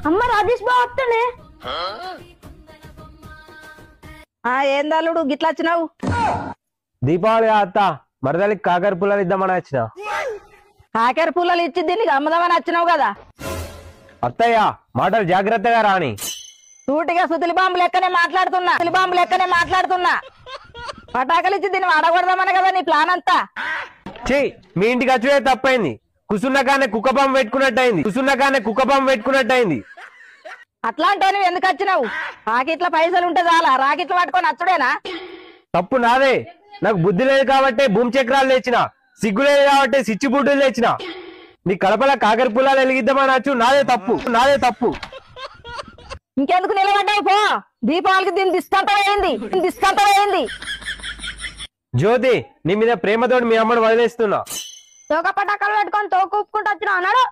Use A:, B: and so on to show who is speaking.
A: అమ్మ రాజేష్ బావ వస్తానే.
B: ఏందల్లుడు గిట్లా వచ్చినావు?
C: దీపావళి అత్త మరదలికి కాకర పుల్లలు ఇద్దామని వచ్చిన.
B: కాకేర పుల్లలు ఇచ్చి దీనికి అమ్మదామని వచ్చినావు కదా.
C: అత్తయ్య మాటలు జాగ్రత్తగా రాని.
B: సూటిగా సుతిలి బాంబు లెక్కనే మాట్లాడుతున్నా. పటాకలు ఇచ్చి దీన్ని వాడకూడదామని కదా నీ ప్లాన్ అంతా.
C: చెయ్యి మీ ఇంటికి వచ్చే తప్పైంది. కుసున్నగానే కుక్కపాము పెట్టుకున్నట్టయింది.
B: అట్లాంటి నువ్వు ఎందుకు వచ్చినావు? రాకెట్ల పైసలు ఉంటే చాలా రాకెట్లు పట్టుకొని వచ్చుడేనా?
C: తప్పు నాదే. నాకు బుద్ధి లేదు కాబట్టి భూమి చక్రాలు తెచ్చిన, సిగ్గు లేదు కాబట్టి సిచ్చి బుడ్డులు తెచ్చిన. నీ కడపల కాకర పుల్లాలు వెలిగిద్దామని వచ్చు. నాదే తప్పు.
B: ఇంకెందుకు నిలబడ్డావు? పో. దీపావళికి దీన్ని దిస్కంత వేయింది.
C: జ్యోతి నీ మీద ప్రేమతోటి మీ అమ్మను వదిలేస్తున్నా.
A: తోక పటాకాలు పెట్టుకొని తోక ఊపుకుంటూ వచ్చినా అన్నాడు.